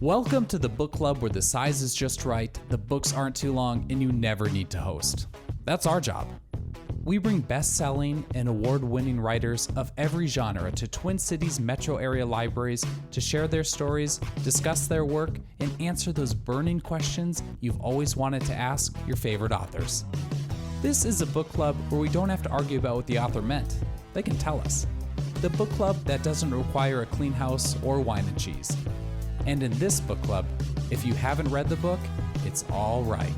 Welcome to the book club where the size is just right, the books aren't too long, and you never need to host. That's our job. We bring best-selling and award-winning writers of every genre to Twin Cities metro area libraries to share their stories, discuss their work, and answer those burning questions you've always wanted to ask your favorite authors. This is a book club where we don't have to argue about what the author meant. They can tell us. The book club that doesn't require a clean house or wine and cheese. And in this book club, if you haven't read the book, it's all right.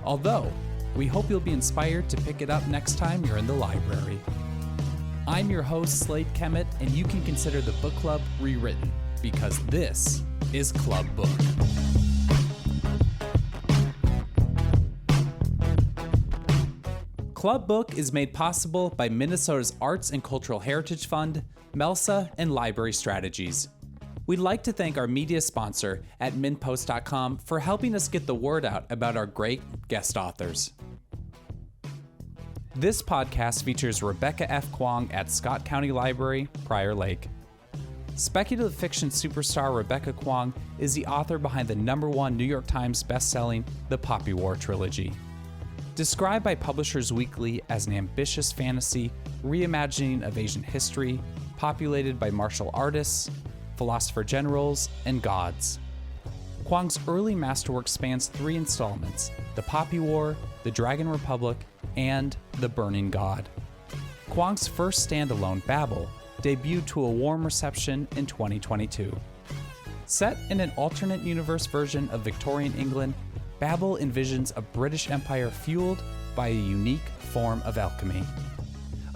Although, we hope you'll be inspired to pick it up next time you're in the library. I'm your host, Slade Kemet, and you can consider the book club rewritten, because this is Club Book. Club Book is made possible by Minnesota's Arts and Cultural Heritage Fund, MELSA, and Library Strategies. We'd like to thank our media sponsor at minpost.com for helping us get the word out about our great guest authors. This podcast features Rebecca F. Kuang at Scott County Library, Prior Lake. Speculative fiction superstar Rebecca Kuang is the author behind the #1 New York Times bestselling The Poppy War trilogy. Described by Publishers Weekly as an ambitious fantasy reimagining of Asian history, populated by martial artists, philosopher-generals, and gods. Kuang's early masterwork spans 3 installments: The Poppy War, The Dragon Republic, and The Burning God. Kuang's first standalone, Babel, debuted to a warm reception in 2022. Set in an alternate universe version of Victorian England, Babel envisions a British Empire fueled by a unique form of alchemy.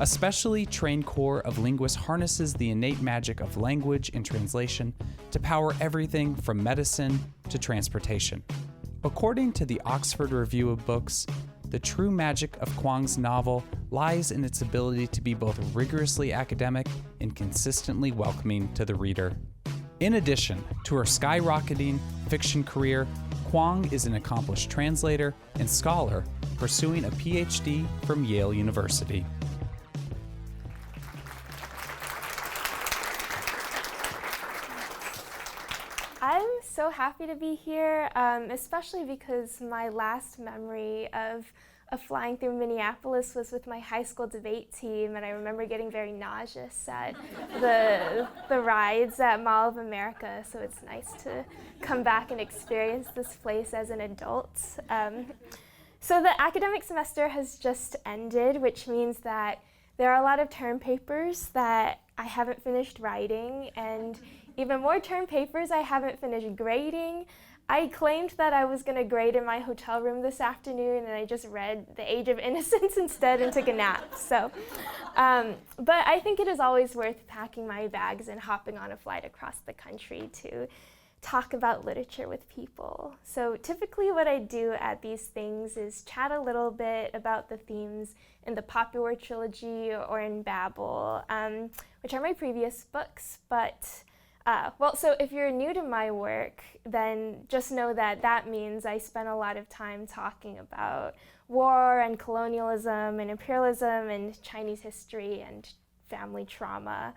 A specially trained corps of linguists harnesses the innate magic of language and translation to power everything from medicine to transportation. According to the Oxford Review of Books, the true magic of Kuang's novel lies in its ability to be both rigorously academic and consistently welcoming to the reader. In addition to her skyrocketing fiction career, Kuang is an accomplished translator and scholar pursuing a Ph.D. from Yale University. I'm so happy to be here, especially because my last memory of flying through Minneapolis was with my high school debate team, and I remember getting very nauseous at the rides at Mall of America, so it's nice to come back and experience this place as an adult. So the academic semester has just ended, which means that there are a lot of term papers that I haven't finished writing, and even more term papers I haven't finished grading. I claimed that I was going to grade in my hotel room this afternoon, and I just read The Age of Innocence instead and took a nap. So, but I think it is always worth packing my bags and hopping on a flight across the country to talk about literature with people. So typically what I do at these things is chat a little bit about the themes in the Poppy War trilogy or in Babel, which are my previous books, but so if you're new to my work, then just know that that means I spend a lot of time talking about war and colonialism and imperialism and Chinese history and family trauma.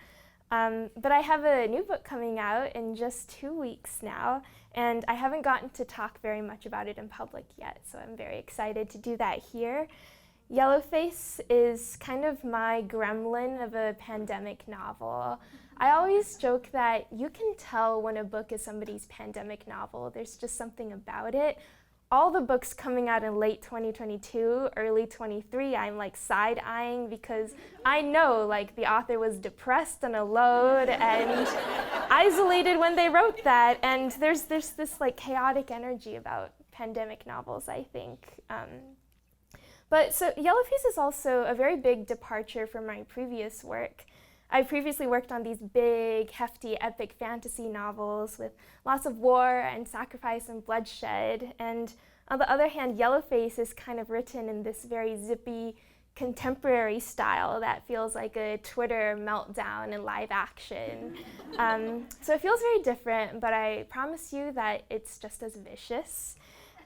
But I have a new book coming out in just 2 weeks now, and I haven't gotten to talk very much about it in public yet, so I'm very excited to do that here. Yellowface is kind of my gremlin of a pandemic novel. I always joke that you can tell when a book is somebody's pandemic novel. There's just something about it. All the books coming out in late 2022, early 23, I'm like side-eyeing because I know like the author was depressed and alone and isolated when they wrote that, and there's this like chaotic energy about pandemic novels, I think. But so Yellowface is also a very big departure from my previous work. I previously worked on these big, hefty, epic fantasy novels with lots of war and sacrifice and bloodshed. And on the other hand, Yellowface is kind of written in this very zippy, contemporary style that feels like a Twitter meltdown in live action. So it feels very different, but I promise you that it's just as vicious.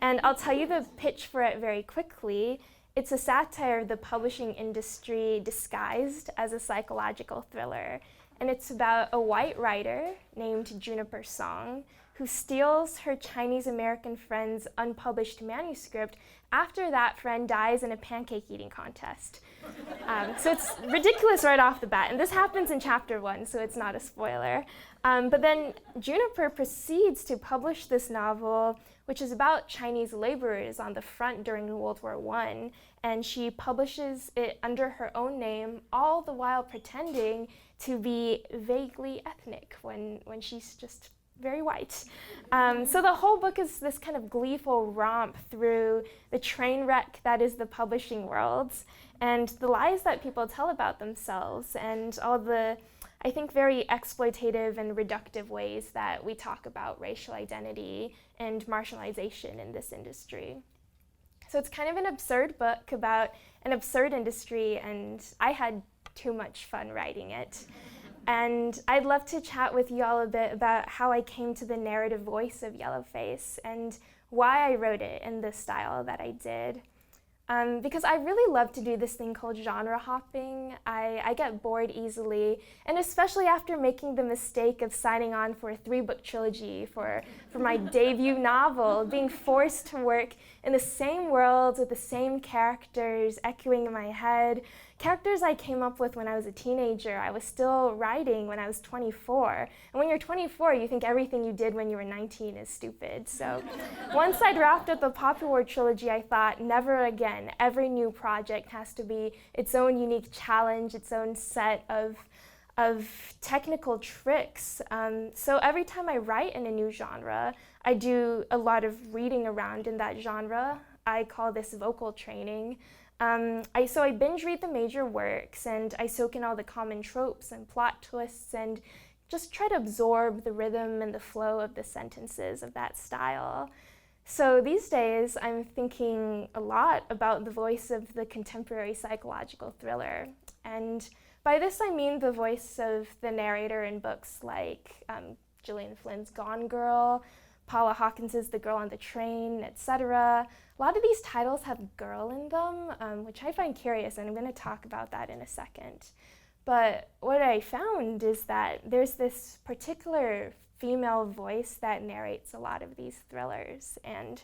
And I'll tell you the pitch for it very quickly. It's a satire of the publishing industry disguised as a psychological thriller. and it's about a white writer named Juniper Song who steals her Chinese-American friend's unpublished manuscript after that friend dies in a pancake eating contest. So it's ridiculous right off the bat, and this happens in chapter 1, so it's not a spoiler. But then Juniper proceeds to publish this novel, which is about Chinese laborers on the front during World War I, and she publishes it under her own name, all the while pretending to be vaguely ethnic when she's just very white. So the whole book is this kind of gleeful romp through the train wreck that is the publishing world and the lies that people tell about themselves and all the, I think, very exploitative and reductive ways that we talk about racial identity and marginalization in this industry. So it's kind of an absurd book about an absurd industry, and I had too much fun writing it. And I'd love to chat with you all a bit about how I came to the narrative voice of Yellowface and why I wrote it in the style that I did. Because I really love to do this thing called genre hopping. I get bored easily, and especially after making the mistake of signing on for a 3-book trilogy for my debut novel, being forced to work in the same world with the same characters echoing in my head. Characters I came up with when I was a teenager. I was still writing when I was 24. And when you're 24, you think everything you did when you were 19 is stupid. So once I'd wrapped up the popular trilogy, I thought, never again. Every new project has to be its own unique challenge, its own set of technical tricks. So every time I write in a new genre, I do a lot of reading around in that genre. I call this vocal training. So I binge read the major works, and I soak in all the common tropes and plot twists and just try to absorb the rhythm and the flow of the sentences of that style. So these days I'm thinking a lot about the voice of the contemporary psychological thriller. And by this I mean the voice of the narrator in books like Gillian Flynn's Gone Girl, Paula Hawkins's The Girl on the Train, etc. A lot of these titles have girl in them, which I find curious, and I'm going to talk about that in a second. But what I found is that there's this particular female voice that narrates a lot of these thrillers, and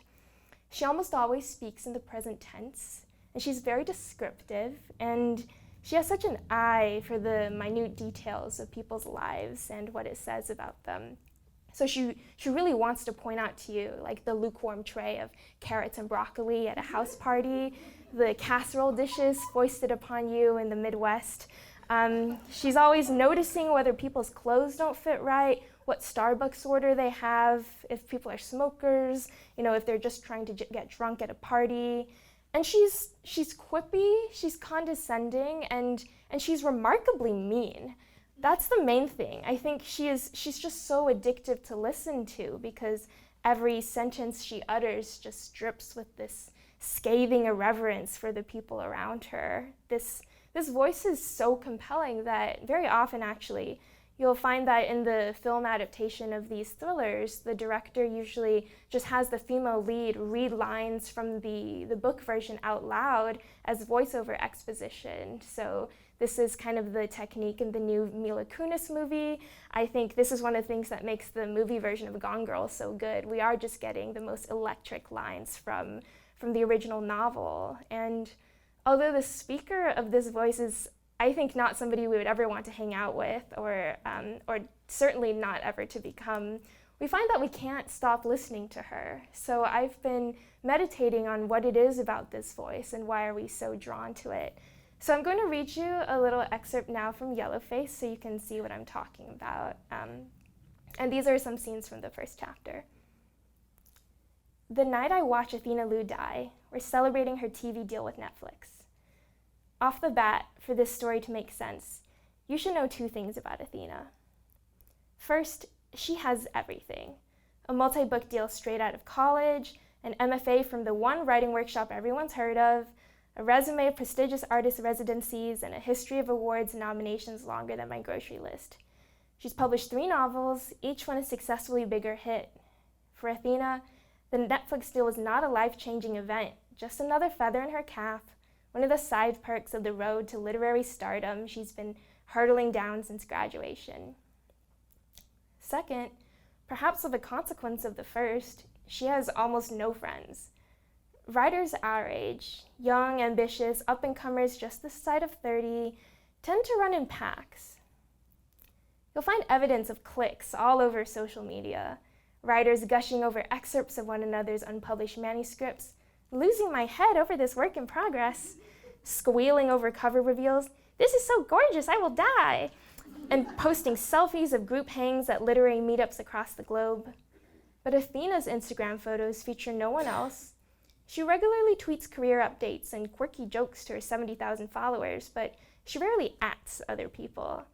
she almost always speaks in the present tense, and she's very descriptive, and she has such an eye for the minute details of people's lives and what it says about them. So she really wants to point out to you, like the lukewarm tray of carrots and broccoli at a house party, the casserole dishes foisted upon you in the Midwest. She's always noticing whether people's clothes don't fit right, what Starbucks order they have, if people are smokers, if they're just trying to get drunk at a party. And she's quippy, she's condescending, and she's remarkably mean. That's the main thing. I think she's just so addictive to listen to because every sentence she utters just drips with this scathing irreverence for the people around her. This voice is so compelling that very often, actually, you'll find that in the film adaptation of these thrillers, the director usually just has the female lead read lines from the book version out loud as voiceover exposition. So this is kind of the technique in the new Mila Kunis movie. I think this is one of the things that makes the movie version of Gone Girl so good. We are just getting the most electric lines from the original novel. And although the speaker of this voice is, I think, not somebody we would ever want to hang out with or certainly not ever to become, we find that we can't stop listening to her. So I've been meditating on what it is about this voice and why are we so drawn to it. So I'm going to read you a little excerpt now from Yellowface so you can see what I'm talking about. And these are some scenes from the first chapter. The night I watch Athena Liu die, we're celebrating her TV deal with Netflix. Off the bat, for this story to make sense, you should know 2 things about Athena. First, she has everything. A multi-book deal straight out of college, an MFA from the one writing workshop everyone's heard of, a resume of prestigious artist residencies, and a history of awards and nominations longer than my grocery list. She's published 3 novels, each one a successfully bigger hit. For Athena, the Netflix deal was not a life-changing event, just another feather in her cap, one of the side perks of the road to literary stardom she's been hurtling down since graduation. Second, perhaps with a consequence of the first, she has almost no friends. Writers our age, young, ambitious, up-and-comers just this side of 30, tend to run in packs. You'll find evidence of cliques all over social media, writers gushing over excerpts of one another's unpublished manuscripts, losing my head over this work in progress, squealing over cover reveals, "This is so gorgeous, I will die," and posting selfies of group hangs at literary meetups across the globe. But Athena's Instagram photos feature no one else. She regularly tweets career updates and quirky jokes to her 70,000 followers, but she rarely ats other people.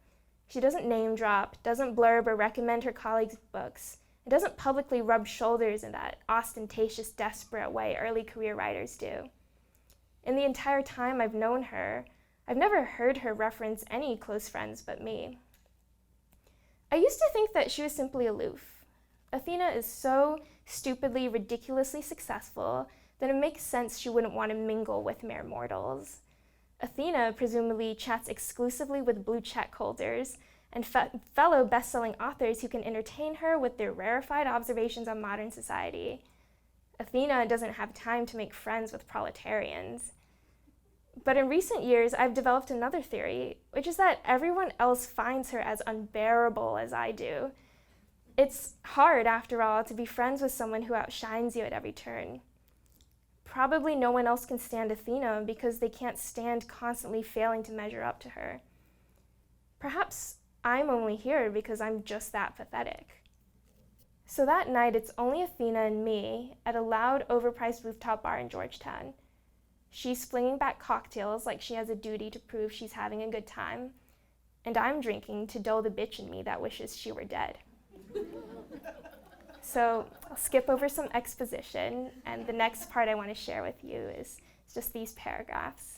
She doesn't name drop, doesn't blurb or recommend her colleagues' books, and doesn't publicly rub shoulders in that ostentatious, desperate way early career writers do. In the entire time I've known her, I've never heard her reference any close friends but me. I used to think that she was simply aloof. Athena is so stupidly, ridiculously successful that it makes sense she wouldn't want to mingle with mere mortals. Athena presumably chats exclusively with blue check holders and fellow best-selling authors who can entertain her with their rarefied observations on modern society. Athena doesn't have time to make friends with proletarians. But in recent years, I've developed another theory, which is that everyone else finds her as unbearable as I do. It's hard, after all, to be friends with someone who outshines you at every turn. Probably no one else can stand Athena because they can't stand constantly failing to measure up to her. Perhaps I'm only here because I'm just that pathetic. So that night, it's only Athena and me at a loud, overpriced rooftop bar in Georgetown. She's flinging back cocktails like she has a duty to prove she's having a good time, and I'm drinking to dull the bitch in me that wishes she were dead. So I'll skip over some exposition, and the next part I want to share with you is just these paragraphs.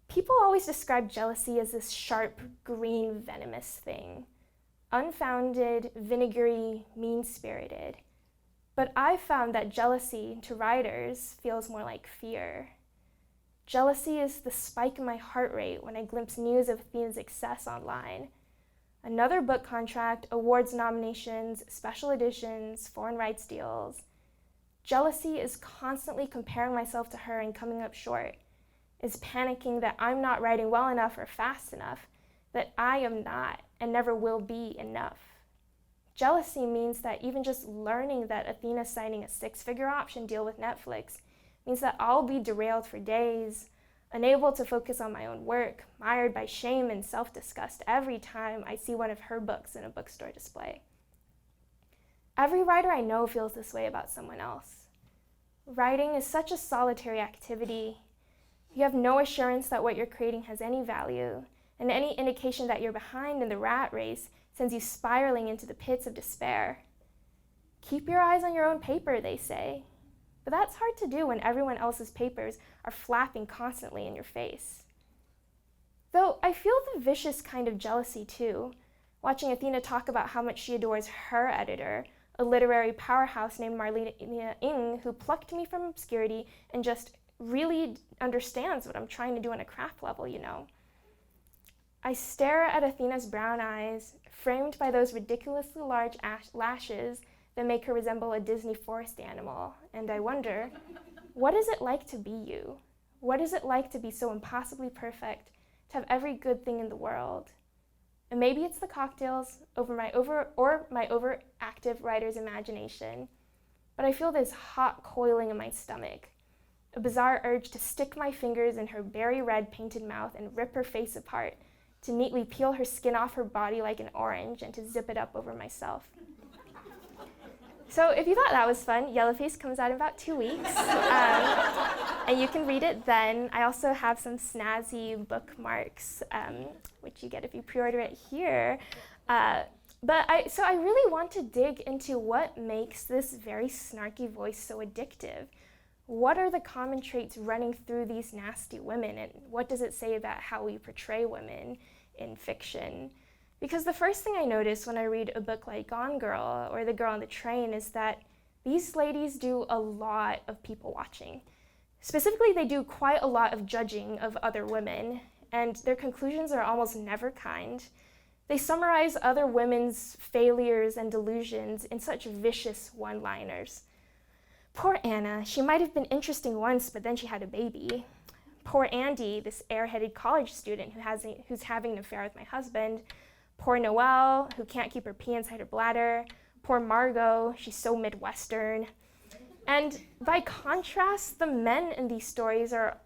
People always describe jealousy as this sharp, green, venomous thing. Unfounded, vinegary, mean-spirited. But I've found that jealousy, to writers, feels more like fear. Jealousy is the spike in my heart rate when I glimpse news of Athena's success online. Another book contract, awards nominations, special editions, foreign rights deals. Jealousy is constantly comparing myself to her and coming up short, is panicking that I'm not writing well enough or fast enough, that I am not and never will be enough. Jealousy means that even just learning that Athena's signing a 6-figure option deal with Netflix means that I'll be derailed for days, unable to focus on my own work, mired by shame and self-disgust every time I see one of her books in a bookstore display. Every writer I know feels this way about someone else. Writing is such a solitary activity. You have no assurance that what you're creating has any value, and any indication that you're behind in the rat race sends you spiraling into the pits of despair. Keep your eyes on your own paper, they say. But that's hard to do when everyone else's papers are flapping constantly in your face. Though I feel the vicious kind of jealousy too, watching Athena talk about how much she adores her editor, a literary powerhouse named Marlene Ng, who plucked me from obscurity and just really understands what I'm trying to do on a craft level, you know. I stare at Athena's brown eyes, framed by those ridiculously large lashes that make her resemble a Disney forest animal, and I wonder, what is it like to be you? What is it like to be so impossibly perfect, to have every good thing in the world? And maybe it's the cocktails or my overactive writer's imagination, but I feel this hot coiling in my stomach, a bizarre urge to stick my fingers in her berry red painted mouth and rip her face apart, to neatly peel her skin off her body like an orange and to zip it up over myself. So if you thought that was fun, Yellowface comes out in about 2 weeks, and you can read it then. I also have some snazzy bookmarks, which you get if you pre-order it here. But I really want to dig into what makes this very snarky voice so addictive. What are the common traits running through these nasty women, and what does it say about how we portray women in fiction? Because the first thing I notice when I read a book like Gone Girl or The Girl on the Train is that these ladies do a lot of people watching. Specifically, they do quite a lot of judging of other women, and their conclusions are almost never kind. They summarize other women's failures and delusions in such vicious one-liners. Poor Anna, she might have been interesting once, but then she had a baby. Poor Andy, this airheaded college student who's having an affair with my husband. Poor Noelle, who can't keep her pee inside her bladder. Poor Margot, she's so Midwestern. And by contrast, the men in these stories are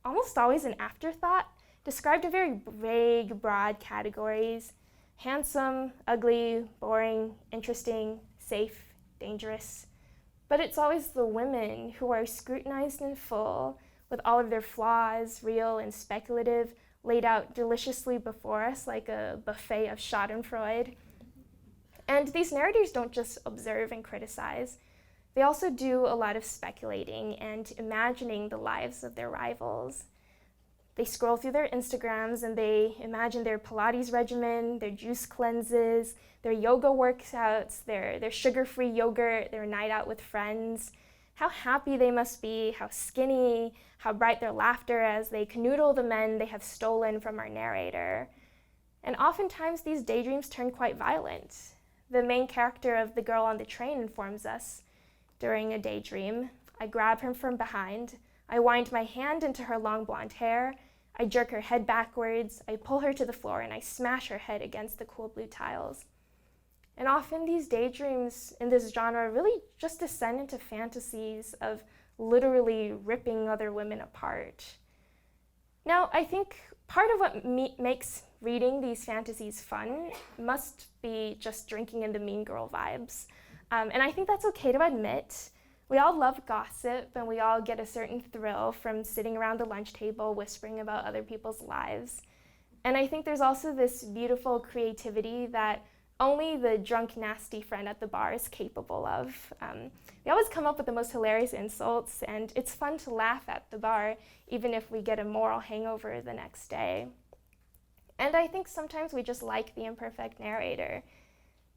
almost always an afterthought, described in very vague, broad categories: handsome, ugly, boring, interesting, safe, dangerous. But it's always the women who are scrutinized in full, with all of their flaws, real and speculative, laid out deliciously before us like a buffet of schadenfreude. And these narrators don't just observe and criticize. They also do a lot of speculating and imagining the lives of their rivals. They scroll through their Instagrams and they imagine their Pilates regimen, their juice cleanses, their yoga workouts, their sugar-free yogurt, their night out with friends. How happy they must be, how skinny, how bright their laughter as they canoodle the men they have stolen from our narrator. And oftentimes these daydreams turn quite violent. The main character of The Girl on the Train informs us, during a daydream, I grab her from behind, I wind my hand into her long blonde hair, I jerk her head backwards, I pull her to the floor, and I smash her head against the cool blue tiles. And often these daydreams in this genre really just descend into fantasies of literally ripping other women apart. Now, I think part of what makes reading these fantasies fun must be just drinking in the mean girl vibes. And I think that's okay to admit. We all love gossip, and we all get a certain thrill from sitting around the lunch table whispering about other people's lives. And I think there's also this beautiful creativity that only the drunk, nasty friend at the bar is capable of. We always come up with the most hilarious insults, and it's fun to laugh at the bar, even if we get a moral hangover the next day. And I think sometimes we just like the imperfect narrator.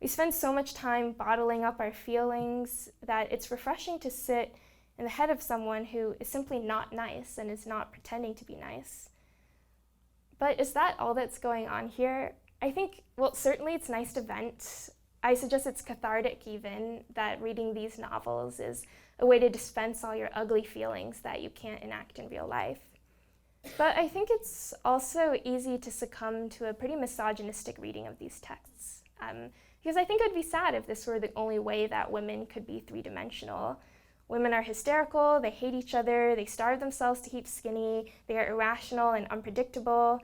We spend so much time bottling up our feelings that it's refreshing to sit in the head of someone who is simply not nice and is not pretending to be nice. But is that all that's going on here? I think, well, certainly it's nice to vent. I suggest it's cathartic even, that reading these novels is a way to dispense all your ugly feelings that you can't enact in real life. But I think it's also easy to succumb to a pretty misogynistic reading of these texts. Because I think it would be sad if this were the only way that women could be three-dimensional. Women are hysterical, they hate each other, they starve themselves to keep skinny, they are irrational and unpredictable.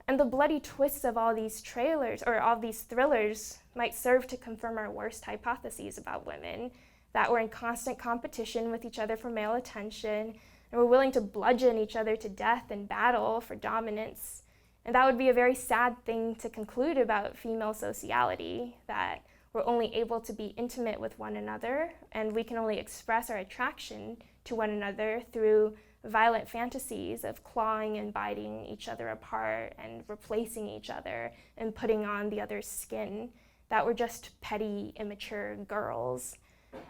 And the bloody twists of all these trailers, or all these thrillers, might serve to confirm our worst hypotheses about women, that we're in constant competition with each other for male attention, and we're willing to bludgeon each other to death in battle for dominance. And that would be a very sad thing to conclude about female sociality, that we're only able to be intimate with one another, and we can only express our attraction to one another through violent fantasies of clawing and biting each other apart and replacing each other and putting on the other's skin, that we're just petty, immature girls.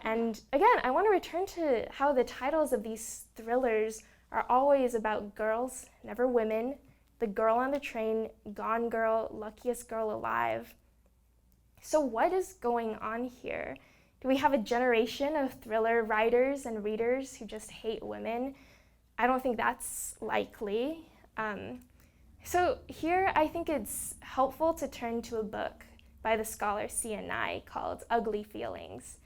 And again, I want to return to how the titles of these thrillers are always about girls, never women. The Girl on the Train, Gone Girl, Luckiest Girl Alive. So what is going on here? Do we have a generation of thriller writers and readers who just hate women? I don't think that's likely. So here I think it's helpful to turn to a book by the scholar C.N.I. called Ugly Feelings.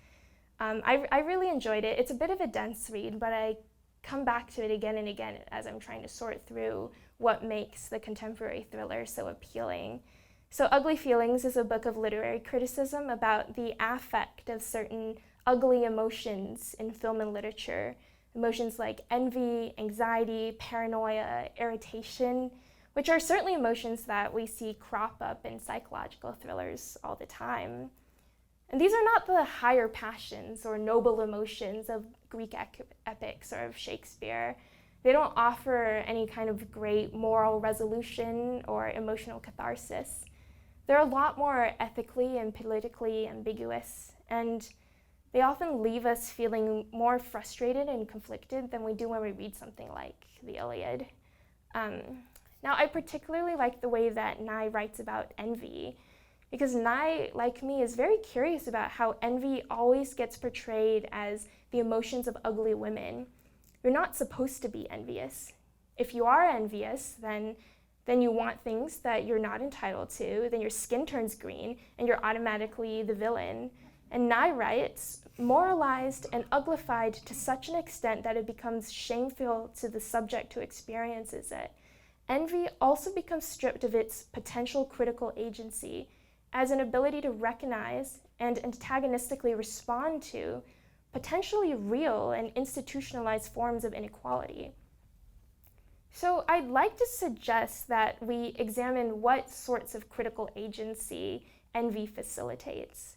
I really enjoyed it. It's a bit of a dense read, but I come back to it again and again as I'm trying to sort through what makes the contemporary thriller so appealing. So Ugly Feelings is a book of literary criticism about the affect of certain ugly emotions in film and literature. Emotions like envy, anxiety, paranoia, irritation, which are certainly emotions that we see crop up in psychological thrillers all the time. And these are not the higher passions or noble emotions of Greek epics or of Shakespeare. They don't offer any kind of great moral resolution or emotional catharsis. They're a lot more ethically and politically ambiguous, and they often leave us feeling more frustrated and conflicted than we do when we read something like the Iliad. Now, I particularly like the way that Nye writes about envy, because Nye, like me, is very curious about how envy always gets portrayed as the emotions of ugly women. You're not supposed to be envious. If you are envious, then you want things that you're not entitled to, then your skin turns green, and you're automatically the villain. And Nye writes, moralized and uglified to such an extent that it becomes shameful to the subject who experiences it. Envy also becomes stripped of its potential critical agency as an ability to recognize and antagonistically respond to potentially real and institutionalized forms of inequality. So I'd like to suggest that we examine what sorts of critical agency envy facilitates.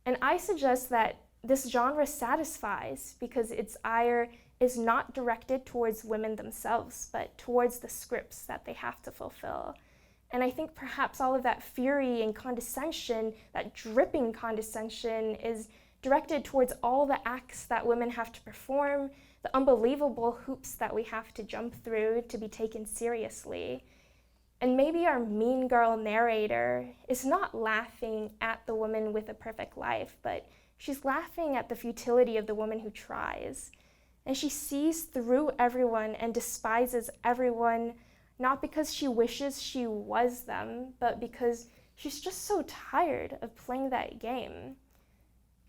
And I suggest that this genre satisfies because its ire is not directed towards women themselves, but towards the scripts that they have to fulfill. And I think perhaps all of that fury and condescension, that dripping condescension, is directed towards all the acts that women have to perform, the unbelievable hoops that we have to jump through to be taken seriously. And maybe our mean girl narrator is not laughing at the woman with a perfect life, but she's laughing at the futility of the woman who tries. And she sees through everyone and despises everyone, not because she wishes she was them, but because she's just so tired of playing that game.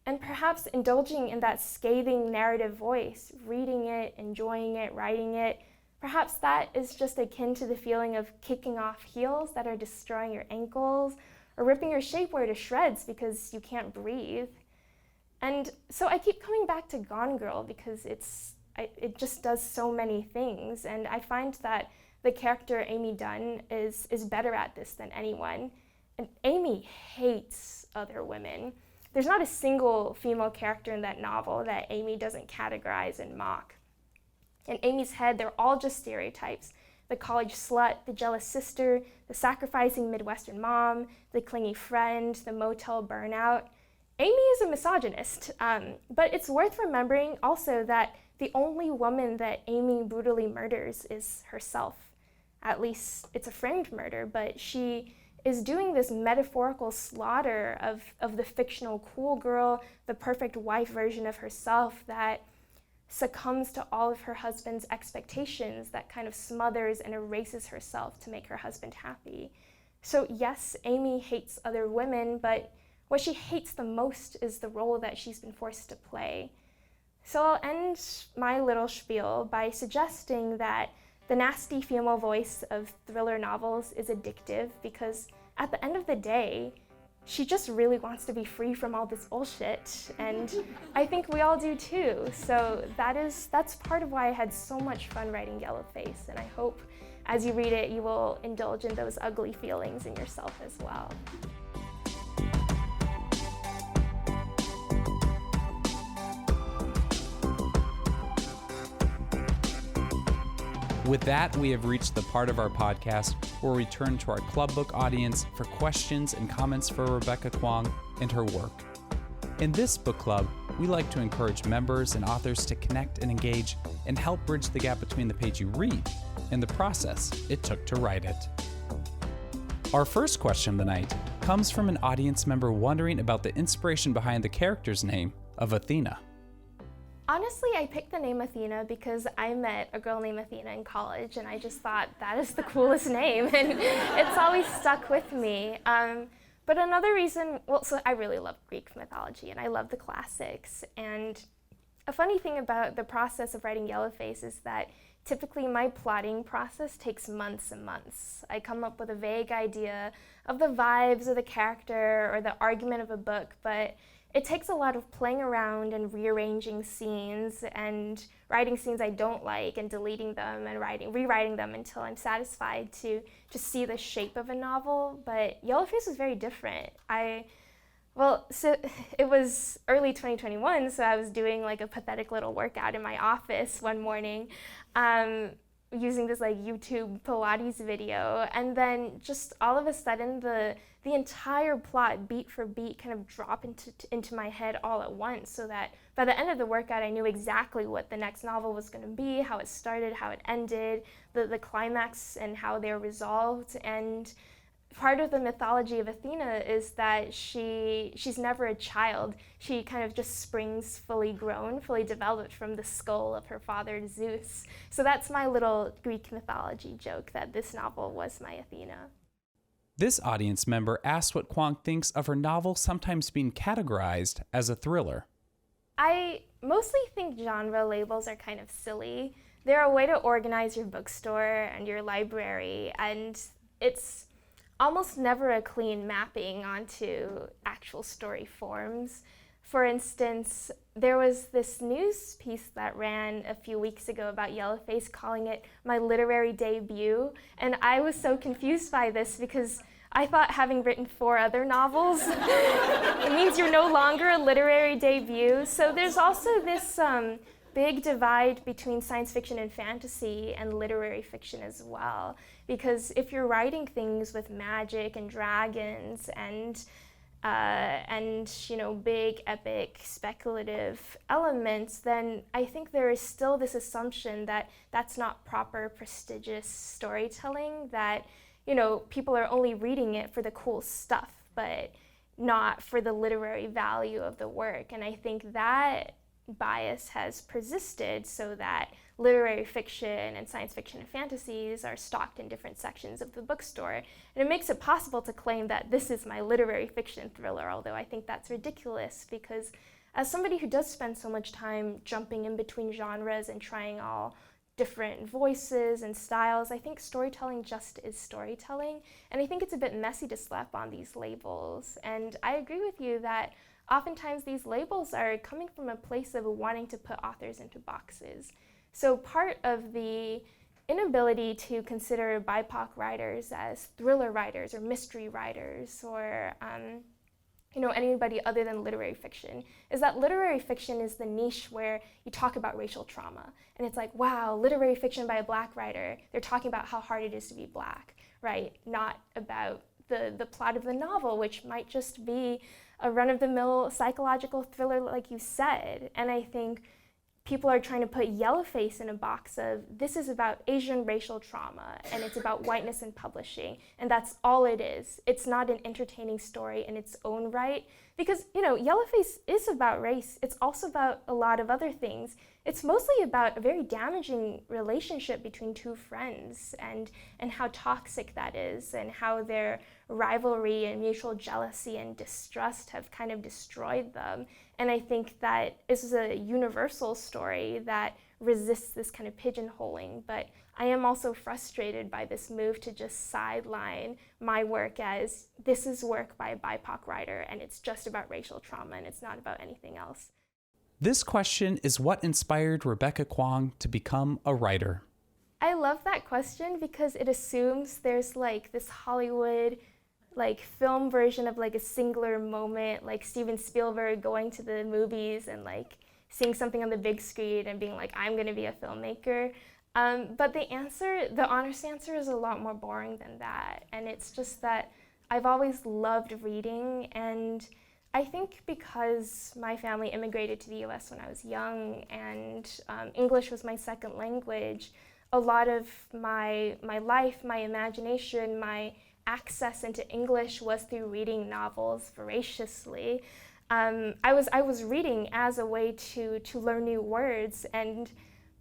And perhaps indulging in that scathing narrative voice, reading it, enjoying it, writing it, perhaps that is just akin to the feeling of kicking off heels that are destroying your ankles, or ripping your shapewear to shreds because you can't breathe. And so I keep coming back to Gone Girl because it just does so many things, and I find that the character Amy Dunn is better at this than anyone. And Amy hates other women. There's not a single female character in that novel that Amy doesn't categorize and mock. In Amy's head, they're all just stereotypes. The college slut, the jealous sister, the sacrificing Midwestern mom, the clingy friend, the motel burnout. Amy is a misogynist, but it's worth remembering also that the only woman that Amy brutally murders is herself. At least it's a framed murder, but she is doing this metaphorical slaughter of the fictional cool girl, the perfect wife version of herself that succumbs to all of her husband's expectations, that kind of smothers and erases herself to make her husband happy. So yes, Amy hates other women, but what she hates the most is the role that she's been forced to play. So I'll end my little spiel by suggesting that the nasty female voice of thriller novels is addictive because at the end of the day, she just really wants to be free from all this bullshit, and I think we all do too. So that's part of why I had so much fun writing Yellowface, and I hope as you read it, you will indulge in those ugly feelings in yourself as well. With that, we have reached the part of our podcast where we turn to our club book audience for questions and comments for Rebecca Kuang and her work. In this book club, we like to encourage members and authors to connect and engage and help bridge the gap between the page you read and the process it took to write it. Our first question of the night comes from an audience member wondering about the inspiration behind the character's name of Athena. Honestly, I picked the name Athena because I met a girl named Athena in college, and I just thought that is the coolest name, and it's always stuck with me. But another reason, so I really love Greek mythology, and I love the classics. And a funny thing about the process of writing Yellowface is that typically my plotting process takes months and months. I come up with a vague idea of the vibes of the character or the argument of a book, but it takes a lot of playing around and rearranging scenes and writing scenes I don't like and deleting them and rewriting them until I'm satisfied to see the shape of a novel. But Yellowface was very different. So it was early 2021, so I was doing like a pathetic little workout in my office one morning. using this like YouTube Pilates video, and then just all of a sudden the entire plot, beat for beat, kind of drop into my head all at once, so that by the end of the workout I knew exactly what the next novel was going to be, how it started, how it ended, the climax and how they're resolved. And part of the mythology of Athena is that she's never a child. She kind of just springs fully grown, fully developed from the skull of her father Zeus. So that's my little Greek mythology joke, that this novel was my Athena. This audience member asked what Kuang thinks of her novel sometimes being categorized as a thriller. I mostly think genre labels are kind of silly. They're a way to organize your bookstore and your library, and it's almost never a clean mapping onto actual story forms. For instance, there was this news piece that ran a few weeks ago about Yellowface calling it my literary debut, and I was so confused by this because I thought, having written 4 other novels, it means you're no longer a literary debut. So there's also this big divide between science fiction and fantasy and literary fiction as well. Because if you're writing things with magic and dragons and big epic speculative elements, then I think there is still this assumption that that's not proper prestigious storytelling, that people are only reading it for the cool stuff, but not for the literary value of the work. And I think that bias has persisted, so that literary fiction and science fiction and fantasies are stocked in different sections of the bookstore. And it makes it possible to claim that this is my literary fiction thriller, although I think that's ridiculous, because as somebody who does spend so much time jumping in between genres and trying all different voices and styles, I think storytelling just is storytelling. And I think it's a bit messy to slap on these labels. And I agree with you that oftentimes these labels are coming from a place of wanting to put authors into boxes. So part of the inability to consider BIPOC writers as thriller writers or mystery writers or anybody other than literary fiction is that literary fiction is the niche where you talk about racial trauma. And it's like, wow, literary fiction by a Black writer, they're talking about how hard it is to be Black, right? Not about the plot of the novel, which might just be a run-of-the-mill psychological thriller like you said. And I think people are trying to put Yellowface in a box of, this is about Asian racial trauma, and it's about whiteness in publishing, and that's all it is. It's not an entertaining story in its own right, because, Yellowface is about race. It's also about a lot of other things. It's mostly about a very damaging relationship between 2 friends, and how toxic that is, and how their rivalry and mutual jealousy and distrust have kind of destroyed them. And I think that this is a universal story that resists this kind of pigeonholing, but I am also frustrated by this move to just sideline my work as, this is work by a BIPOC writer and it's just about racial trauma and it's not about anything else. This question is what inspired Rebecca Kuang to become a writer. I love that question because it assumes there's like this Hollywood film version of like a singular moment, like Steven Spielberg going to the movies and like seeing something on the big screen and being like, I'm gonna be a filmmaker. But the honest answer is a lot more boring than that. And it's just that I've always loved reading, and I think because my family immigrated to the US when I was young and English was my second language, a lot of my life, my imagination, my access into English was through reading novels voraciously. I was reading as a way to learn new words, and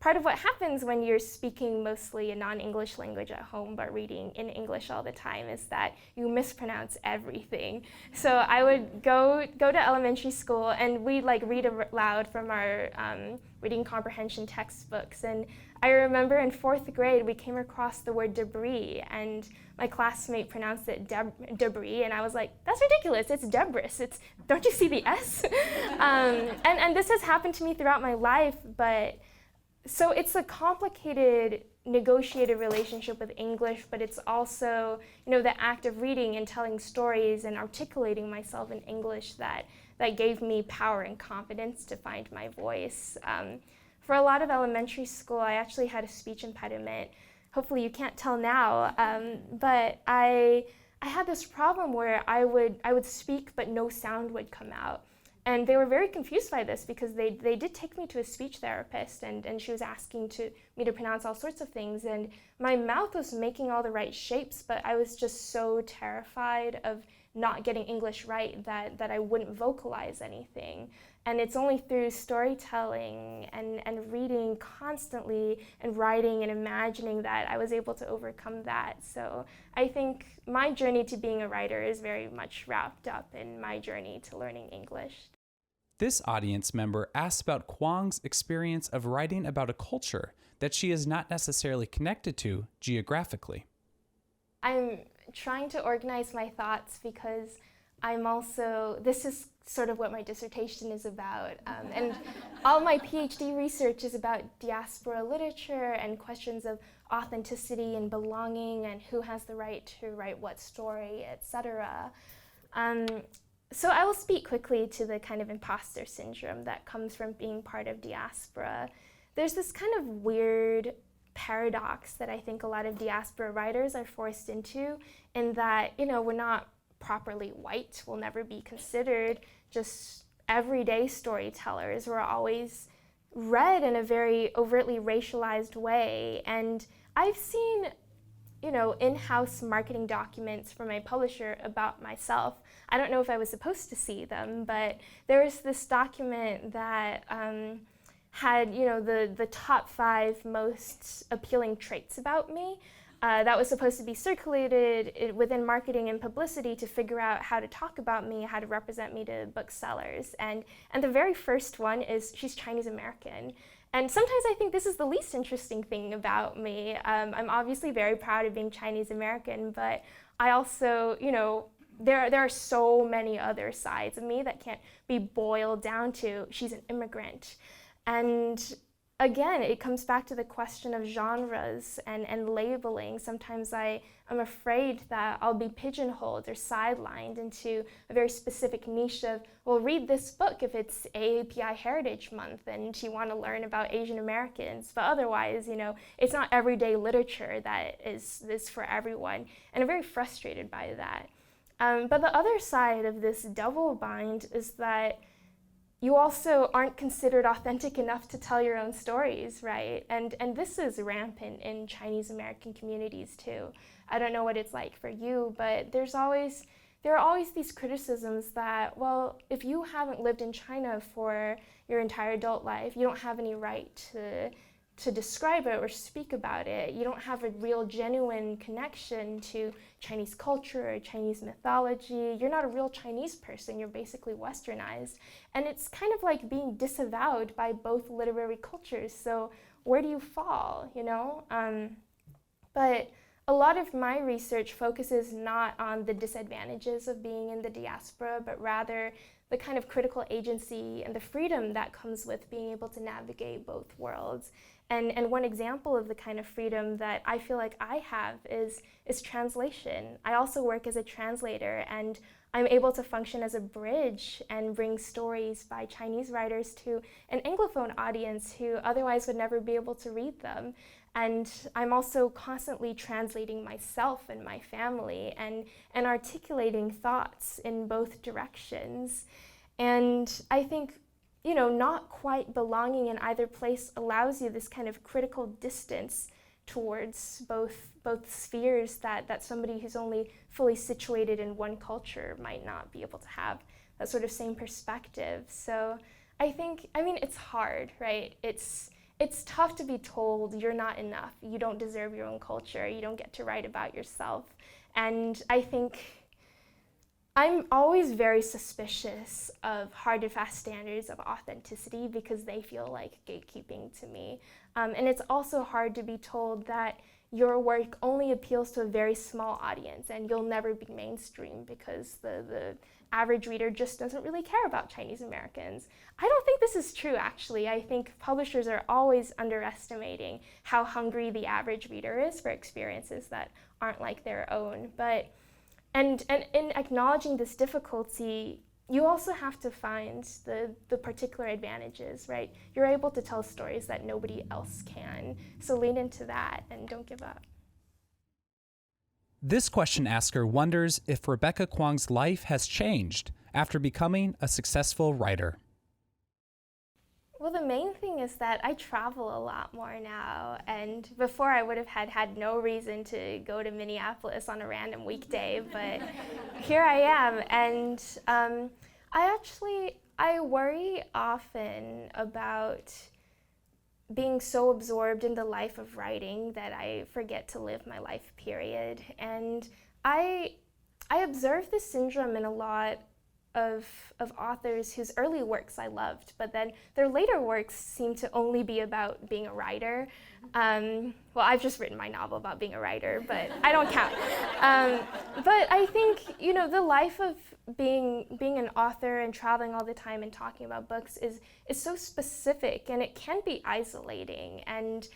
part of what happens when you're speaking mostly a non-English language at home but reading in English all the time is that you mispronounce everything. So I would go to elementary school and we'd read aloud from our reading comprehension textbooks, and I remember in 4th grade we came across the word debris, and my classmate pronounced it debris, and I was like, that's ridiculous, it's debris, don't you see the S? And this has happened to me throughout my life, but so it's a complicated, negotiated relationship with English, but it's also, the act of reading and telling stories and articulating myself in English that gave me power and confidence to find my voice. For a lot of elementary school, I actually had a speech impediment. Hopefully you can't tell now, but I had this problem where I would speak but no sound would come out. And they were very confused by this because they did take me to a speech therapist, and she was asking me to pronounce all sorts of things, and my mouth was making all the right shapes, but I was just so terrified of not getting English right that I wouldn't vocalize anything. And it's only through storytelling and reading constantly and writing and imagining that I was able to overcome that. So I think my journey to being a writer is very much wrapped up in my journey to learning English. This audience member asks about Kuang's experience of writing about a culture that she is not necessarily connected to geographically. I'm trying to organize my thoughts because this is sort of what my dissertation is about. And all my Ph.D. research is about diaspora literature and questions of authenticity and belonging and who has the right to write what story, etc. So I will speak quickly to the kind of imposter syndrome that comes from being part of diaspora. There's this kind of weird paradox that I think a lot of diaspora writers are forced into, in that, we're not properly white, we'll never be considered just everyday storytellers. We're always read in a very overtly racialized way. And I've seen in-house marketing documents from my publisher about myself. I don't know if I was supposed to see them, but there was this document that had, the top 5 most appealing traits about me. That was supposed to be circulated within marketing and publicity to figure out how to talk about me, how to represent me to booksellers. And the very first one is she's Chinese American. And sometimes I think this is the least interesting thing about me. I'm obviously very proud of being Chinese American, but I also, there are so many other sides of me that can't be boiled down to she's an immigrant. And again, it comes back to the question of genres and labeling. Sometimes I'm afraid that I'll be pigeonholed or sidelined into a very specific niche of, well, read this book if it's AAPI Heritage Month and you want to learn about Asian Americans. But otherwise, it's not everyday literature that is for everyone. And I'm very frustrated by that. But the other side of this double bind is that you also aren't considered authentic enough to tell your own stories, right? And this is rampant in Chinese American communities too. I don't know what it's like for you, but there are always these criticisms that, well, if you haven't lived in China for your entire adult life, you don't have any right to describe it or speak about it. You don't have a real genuine connection to Chinese culture or Chinese mythology. You're not a real Chinese person, you're basically westernized. And it's kind of like being disavowed by both literary cultures. So where do you fall, But a lot of my research focuses not on the disadvantages of being in the diaspora, but rather the kind of critical agency and the freedom that comes with being able to navigate both worlds. And one example of the kind of freedom that I feel like I have is translation. I also work as a translator, and I'm able to function as a bridge and bring stories by Chinese writers to an Anglophone audience who otherwise would never be able to read them. And I'm also constantly translating myself and my family and articulating thoughts in both directions. And I think not quite belonging in either place allows you this kind of critical distance towards both spheres that somebody who's only fully situated in one culture might not be able to have that sort of same perspective. So I think, it's hard, right? It's tough to be told you're not enough, you don't deserve your own culture, you don't get to write about yourself. And I think I'm always very suspicious of hard and fast standards of authenticity because they feel like gatekeeping to me. And it's also hard to be told that your work only appeals to a very small audience and you'll never be mainstream because the average reader just doesn't really care about Chinese Americans. I don't think this is true, actually. I think publishers are always underestimating how hungry the average reader is for experiences that aren't like their own. And in acknowledging this difficulty, you also have to find the particular advantages, right? You're able to tell stories that nobody else can. So lean into that and don't give up. This question asker wonders if Rebecca Kuang's life has changed after becoming a successful writer. Well, the main thing is that I travel a lot more now, and before I would have had no reason to go to Minneapolis on a random weekday, but here I am, and I worry often about being so absorbed in the life of writing that I forget to live my life, period. And I observe this syndrome in a lot of authors whose early works I loved, but then their later works seem to only be about being a writer. Well, I've just written my novel about being a writer, but I don't count. But I think, the life of being an author and traveling all the time and talking about books is so specific, and it can be isolating. And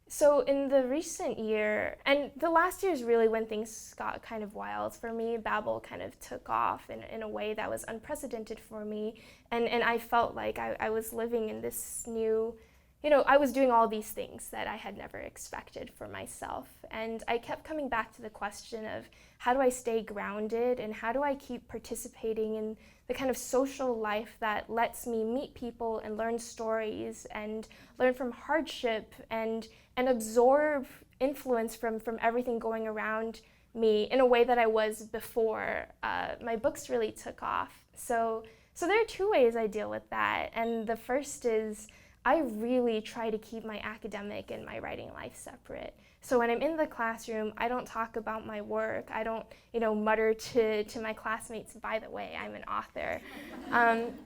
so in the recent year, and the last year is really when things got kind of wild for me. Babel kind of took off in a way that was unprecedented for me. And I felt like I was living in this new, I was doing all these things that I had never expected for myself. And I kept coming back to the question of how do I stay grounded and how do I keep participating in the kind of social life that lets me meet people and learn stories and learn from hardship and absorb influence from everything going around me in a way that I was before my books really took off. So there are two ways I deal with that. And the first is I really try to keep my academic and my writing life separate. So when I'm in the classroom, I don't talk about my work. I don't, mutter to my classmates, by the way, I'm an author.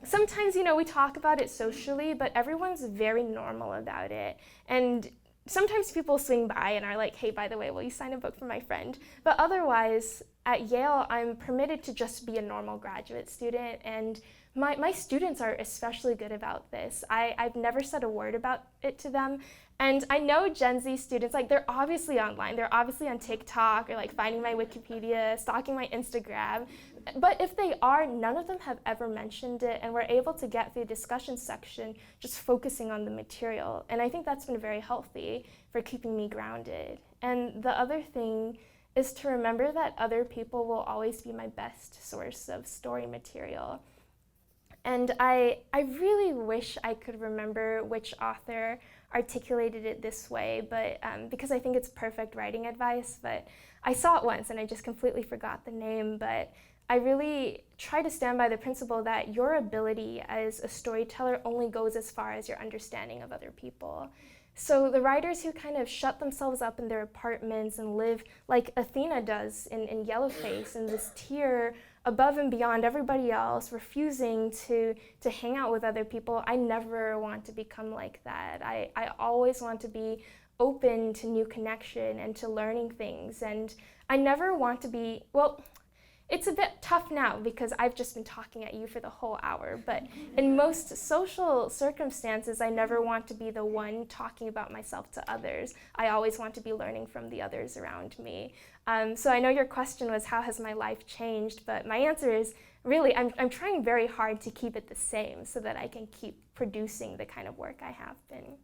Sometimes, we talk about it socially, but everyone's very normal about it. And sometimes people swing by and are like, hey, by the way, will you sign a book for my friend? But otherwise, at Yale, I'm permitted to just be a normal graduate student, and my students are especially good about this. I've never said a word about it to them. And I know Gen Z students, they're obviously online. They're obviously on TikTok or finding my Wikipedia, stalking my Instagram. But if they are, none of them have ever mentioned it, and we're able to get through the discussion section just focusing on the material. And I think that's been very healthy for keeping me grounded. And the other thing is to remember that other people will always be my best source of story material. And I really wish I could remember which author articulated it this way, but because I think it's perfect writing advice, but I saw it once and I just completely forgot the name. But I really try to stand by the principle that your ability as a storyteller only goes as far as your understanding of other people. So the writers who kind of shut themselves up in their apartments and live like Athena does in Yellowface, in this tier above and beyond everybody else, refusing to hang out with other people, I never want to become like that. I always want to be open to new connection and to learning things. And I never want to be, well, it's a bit tough now because I've just been talking at you for the whole hour, but in most social circumstances, I never want to be the one talking about myself to others. I always want to be learning from the others around me. So I know your question was, how has my life changed? But my answer is, really, I'm trying very hard to keep it the same so that I can keep producing the kind of work I have been.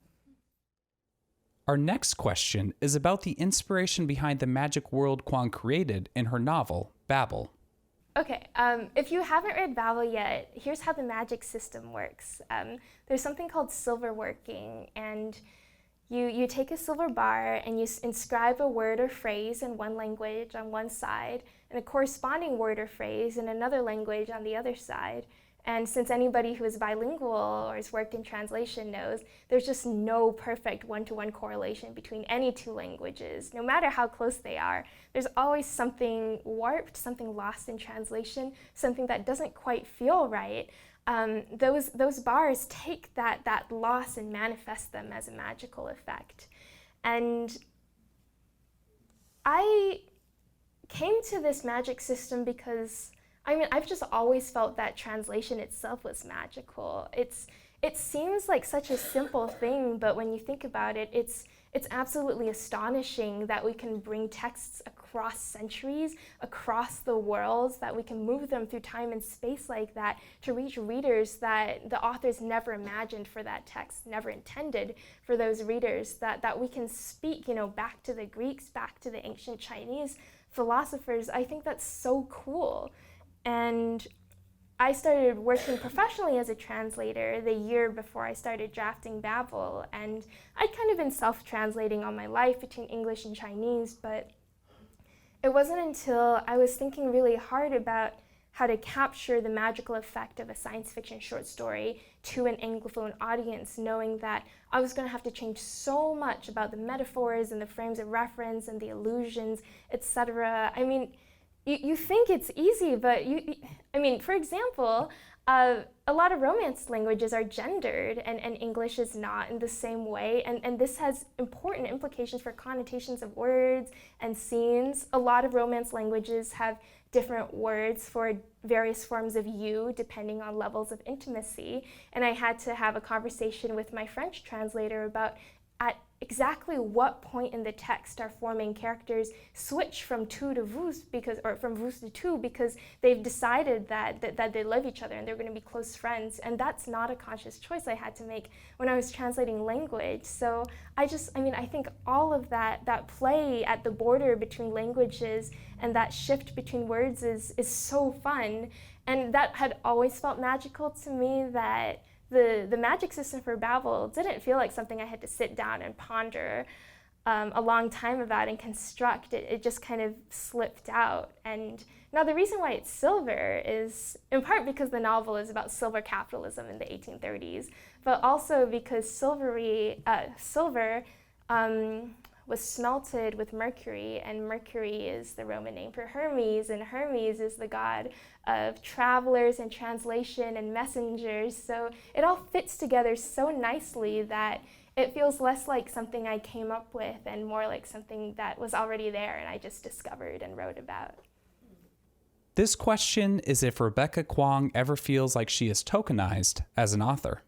Our next question is about the inspiration behind the magic world Kuang created in her novel, Babel. Okay, if you haven't read Babel yet, here's how the magic system works. There's something called silver working, and you take a silver bar and you inscribe a word or phrase in one language on one side and a corresponding word or phrase in another language on the other side. And since anybody who is bilingual or has worked in translation knows, there's just no perfect one-to-one correlation between any two languages. No matter how close they are, there's always something warped, something lost in translation, something that doesn't quite feel right. Those bars take that loss and manifest them as a magical effect. And I came to this magic system because I've just always felt that translation itself was magical. It seems like such a simple thing, but when you think about it, it's absolutely astonishing that we can bring texts across centuries, across the worlds, that we can move them through time and space like that to reach readers that the authors never imagined for that text, never intended for those readers, that we can speak, back to the Greeks, back to the ancient Chinese philosophers. I think that's so cool. And I started working professionally as a translator the year before I started drafting Babel, and I'd kind of been self-translating all my life between English and Chinese, but it wasn't until I was thinking really hard about how to capture the magical effect of a science fiction short story to an Anglophone audience, knowing that I was going to have to change so much about the metaphors and the frames of reference and the allusions, etc. I mean, you think it's easy, but for example, a lot of Romance languages are gendered, and English is not in the same way, and this has important implications for connotations of words and scenes. A lot of Romance languages have different words for various forms of you, depending on levels of intimacy, and I had to have a conversation with my French translator about at exactly what point in the text our four main characters switch from tu to vous, or from vous to tu, because they've decided that they love each other and they're going to be close friends, and that's not a conscious choice I had to make when I was translating language. So I think all of that play at the border between languages and that shift between words is so fun, and that had always felt magical to me, that the magic system for Babel didn't feel like something I had to sit down and ponder a long time about and construct. It just kind of slipped out. And now the reason why it's silver is in part because the novel is about silver capitalism in the 1830s, but also because silver was smelted with mercury, and mercury is the Roman name for Hermes, and Hermes is the god of travelers and translation and messengers. So it all fits together so nicely that it feels less like something I came up with and more like something that was already there and I just discovered and wrote about. This question is if Rebecca Kuang ever feels like she is tokenized as an author.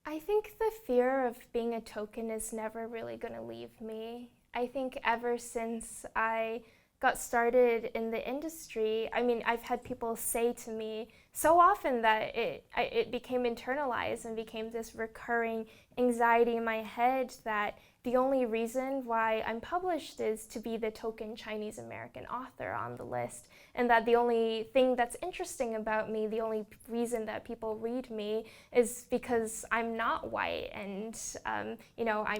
I think the fear of being a token is never really going to leave me. I think ever since I got started in the industry, I've had people say to me so often that it became internalized and became this recurring anxiety in my head that the only reason why I'm published is to be the token Chinese American author on the list, and that the only thing that's interesting about me, the only reason that people read me is because I'm not white and I'm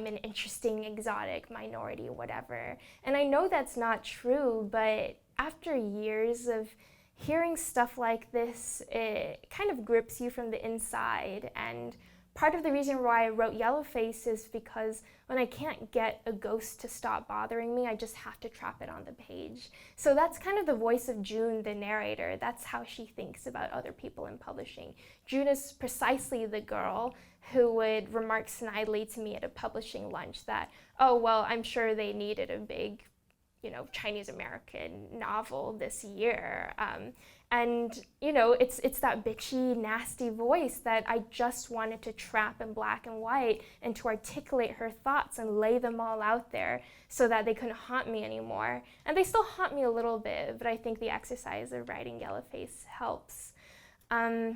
an interesting exotic minority, whatever. And I know that's not true, but after years of hearing stuff like this, it kind of grips you from the inside. And part of the reason why I wrote Yellowface is because when I can't get a ghost to stop bothering me, I just have to trap it on the page. So that's kind of the voice of June, the narrator. That's how she thinks about other people in publishing. June is precisely the girl who would remark snidely to me at a publishing lunch that, oh, well, I'm sure they needed a big Chinese American novel this year. It's that bitchy, nasty voice that I just wanted to trap in black and white and to articulate her thoughts and lay them all out there so that they couldn't haunt me anymore. And they still haunt me a little bit, but I think the exercise of writing Yellowface helps. Now,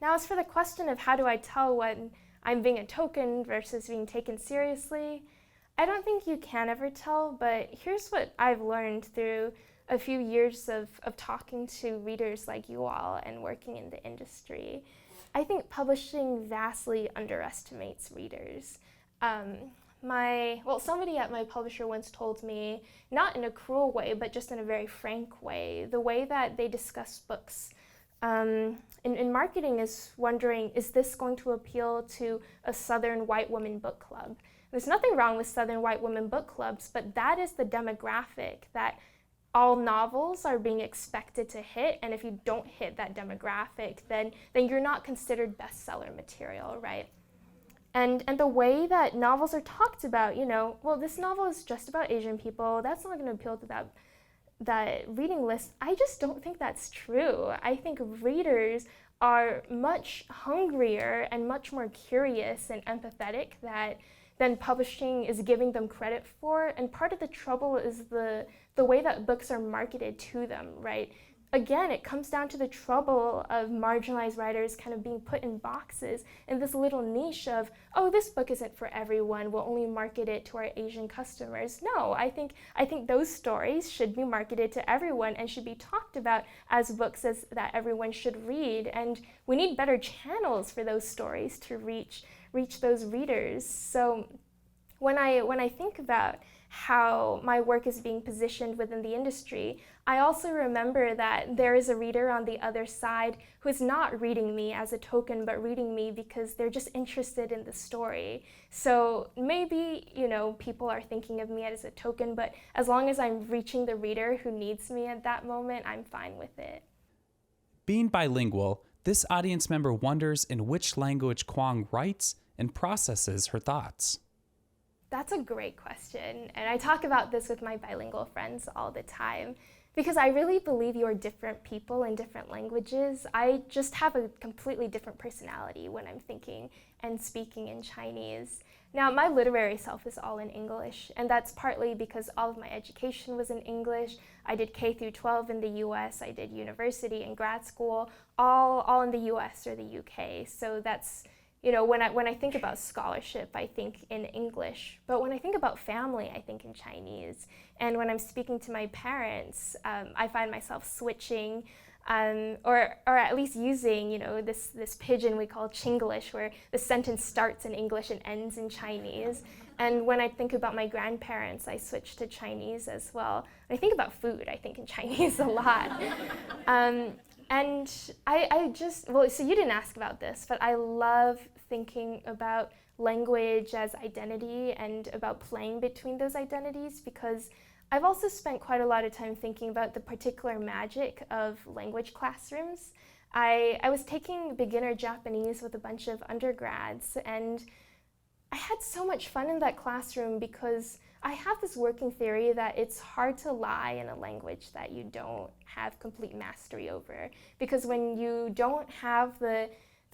as for the question of how do I tell when I'm being a token versus being taken seriously, I don't think you can ever tell, but here's what I've learned through a few years of talking to readers like you all and working in the industry. I think publishing vastly underestimates readers. Somebody at my publisher once told me, not in a cruel way, but just in a very frank way, the way that they discuss books in marketing is wondering, is this going to appeal to a Southern white woman book club? There's nothing wrong with Southern white women book clubs, but that is the demographic that all novels are being expected to hit, and if you don't hit that demographic, then you're not considered bestseller material, right? And the way that novels are talked about, this novel is just about Asian people, that's not going to appeal to that reading list. I just don't think that's true. I think readers are much hungrier and much more curious and empathetic than publishing is giving them credit for. And part of the trouble is the way that books are marketed to them, right? Again, it comes down to the trouble of marginalized writers kind of being put in boxes in this little niche of, oh, this book isn't for everyone, we'll only market it to our Asian customers. No, I think those stories should be marketed to everyone and should be talked about as books that everyone should read. And we need better channels for those stories to reach those readers. So when I think about how my work is being positioned within the industry, I also remember that there is a reader on the other side who is not reading me as a token, but reading me because they're just interested in the story. So maybe, people are thinking of me as a token, but as long as I'm reaching the reader who needs me at that moment, I'm fine with it. Being bilingual, this audience member wonders in which language Kuang writes and processes her thoughts. That's a great question, and I talk about this with my bilingual friends all the time because I really believe you're different people in different languages. I just have a completely different personality when I'm thinking and speaking in Chinese. Now, my literary self is all in English, and that's partly because all of my education was in English. I did K through 12 in the US, I did university and grad school, all in the US or the UK, so that's when I think about scholarship, I think in English. But when I think about family, I think in Chinese. And when I'm speaking to my parents, I find myself switching, or at least using, this pidgin we call Chinglish, where the sentence starts in English and ends in Chinese. And when I think about my grandparents, I switch to Chinese as well. When I think about food, I think in Chinese a lot. And so you didn't ask about this, but I love thinking about language as identity and about playing between those identities because I've also spent quite a lot of time thinking about the particular magic of language classrooms. I was taking beginner Japanese with a bunch of undergrads, and I had so much fun in that classroom because I have this working theory that it's hard to lie in a language that you don't have complete mastery over. Because when you don't have the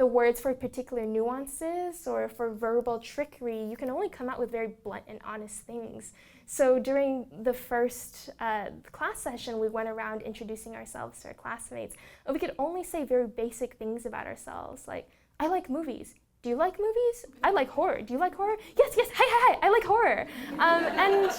words for particular nuances or for verbal trickery, you can only come out with very blunt and honest things. So during the first class session, we went around introducing ourselves to our classmates, and we could only say very basic things about ourselves, like, I like movies. Do you like movies? I like horror. Do you like horror? Yes, hi, I like horror. And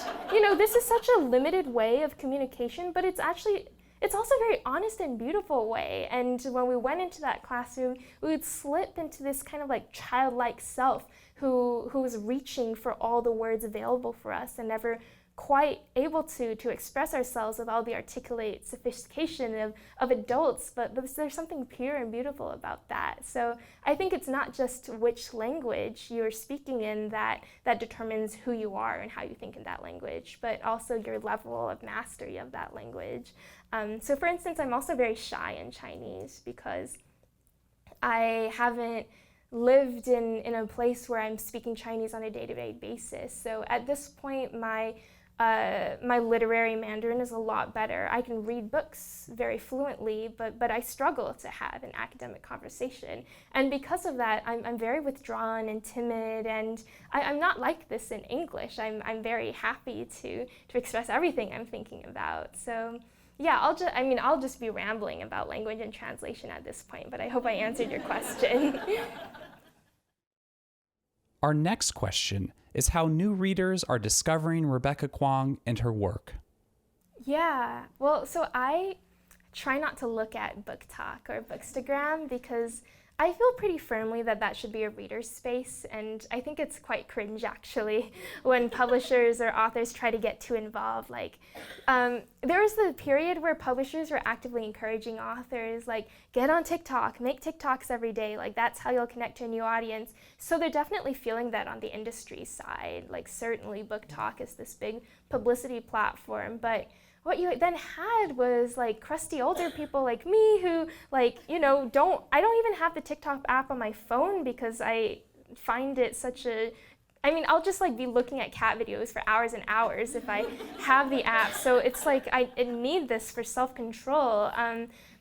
this is such a limited way of communication, but it's also a very honest and beautiful way. And when we went into that classroom, we would slip into this kind of like childlike self who was reaching for all the words available for us and never quite able to express ourselves with all the articulate sophistication of adults, but there's something pure and beautiful about that. So I think it's not just which language you're speaking in that determines who you are and how you think in that language, but also your level of mastery of that language. So for instance, I'm also very shy in Chinese because I haven't lived in a place where I'm speaking Chinese on a day-to-day basis. So at this point, my literary Mandarin is a lot better. I can read books very fluently, but I struggle to have an academic conversation. And because of that, I'm very withdrawn and timid, and I'm not like this in English. I'm very happy to express everything I'm thinking about. So yeah, I'll just be rambling about language and translation at this point, but I hope I answered your question. Our next question is how new readers are discovering Rebecca Kuang and her work. Yeah, well, so I try not to look at Book Talk or Bookstagram because I feel pretty firmly that should be a reader's space, and I think it's quite cringe actually when publishers or authors try to get too involved. There was the period where publishers were actively encouraging authors, get on TikTok, make TikToks every day, that's how you'll connect to a new audience. So they're definitely feeling that on the industry side. Certainly Book Talk is this big publicity platform, but what you then had was crusty older people like me who I don't even have the TikTok app on my phone because I find it such a, I'll just be looking at cat videos for hours and hours if I have the app. So it's I need this for self-control.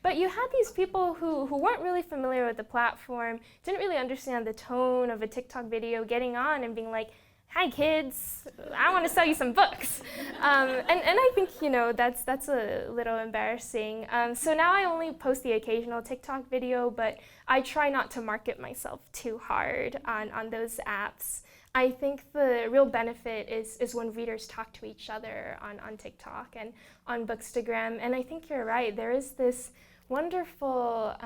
But you had these people who weren't really familiar with the platform, didn't really understand the tone of a TikTok video, getting on and being like, hi kids, I want to sell you some books. And I think, that's a little embarrassing. So now I only post the occasional TikTok video, but I try not to market myself too hard on those apps. I think the real benefit is when readers talk to each other on TikTok and on Bookstagram. And I think you're right, there is this wonderful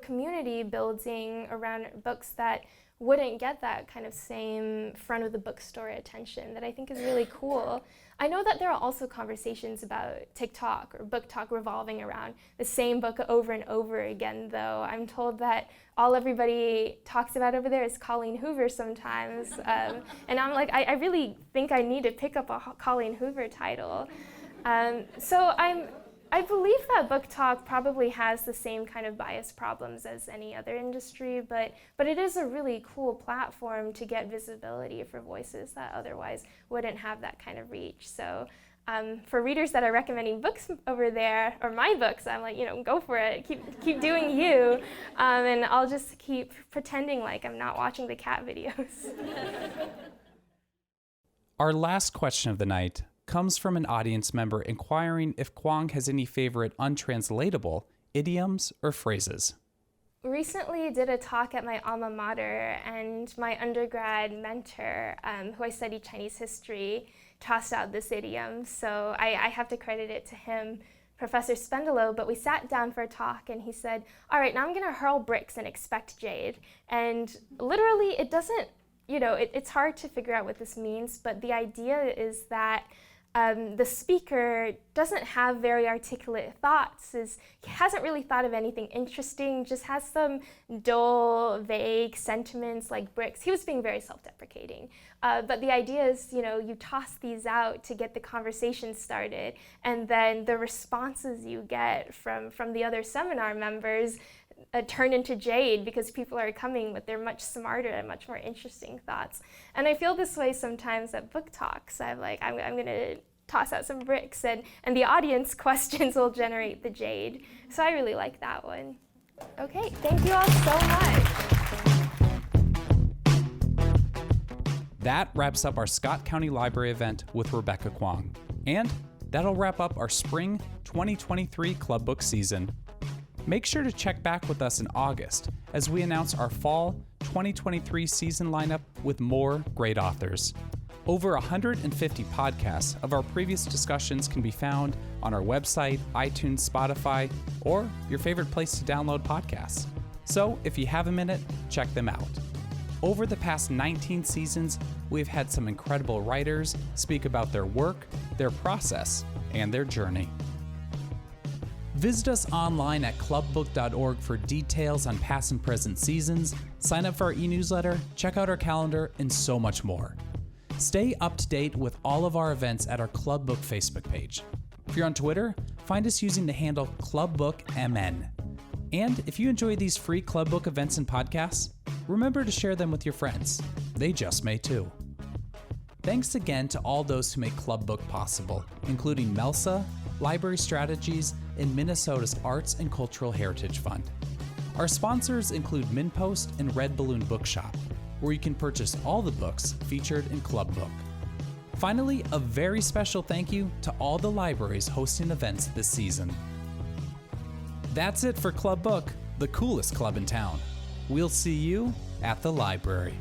community building around books that wouldn't get that kind of same front of the bookstore attention that I think is really cool. I know that there are also conversations about TikTok or book talk revolving around the same book over and over again, though. I'm told that all everybody talks about over there is Colleen Hoover sometimes. And I'm like, I really think I need to pick up a Colleen Hoover title. So I believe that book talk probably has the same kind of bias problems as any other industry, but it is a really cool platform to get visibility for voices that otherwise wouldn't have that kind of reach. So for readers that are recommending books over there, or my books, I'm like, go for it, keep doing you, and I'll just keep pretending like I'm not watching the cat videos. Our last question of the night comes from an audience member inquiring if Kuang has any favorite untranslatable idioms or phrases. Recently did a talk at my alma mater, and my undergrad mentor, who I studied Chinese history, tossed out this idiom, so I have to credit it to him, Professor Spendalow. But we sat down for a talk and he said, all right, now I'm gonna hurl bricks and expect jade. And literally it doesn't, it's hard to figure out what this means, but the idea is that the speaker doesn't have very articulate thoughts, he hasn't really thought of anything interesting, just has some dull, vague sentiments like bricks. He was being very self-deprecating. But the idea is, you toss these out to get the conversation started, and then the responses you get from the other seminar members turn into jade because people are coming with their much smarter and much more interesting thoughts. And I feel this way sometimes at book talks. I'm going to toss out some bricks, and the audience questions will generate the jade. So I really like that one. Okay, thank you all so much. That wraps up our Scott County Library event with Rebecca Kuang. And that'll wrap up our spring 2023 club book season. Make sure to check back with us in August as we announce our fall 2023 season lineup with more great authors. Over 150 podcasts of our previous discussions can be found on our website, iTunes, Spotify, or your favorite place to download podcasts. So if you have a minute, check them out. Over the past 19 seasons, we've had some incredible writers speak about their work, their process, and their journey. Visit us online at clubbook.org for details on past and present seasons, sign up for our e-newsletter, check out our calendar, and so much more. Stay up to date with all of our events at our Club Book Facebook page. If you're on Twitter, find us using the handle ClubBookMN. And if you enjoy these free Club Book events and podcasts, remember to share them with your friends. They just may too. Thanks again to all those who make Club Book possible, including MELSA, Library Strategies, and Minnesota's Arts and Cultural Heritage Fund. Our sponsors include MinPost and Red Balloon Bookshop, where you can purchase all the books featured in Club Book. Finally, a very special thank you to all the libraries hosting events this season. That's it for Club Book, the coolest club in town. We'll see you at the library.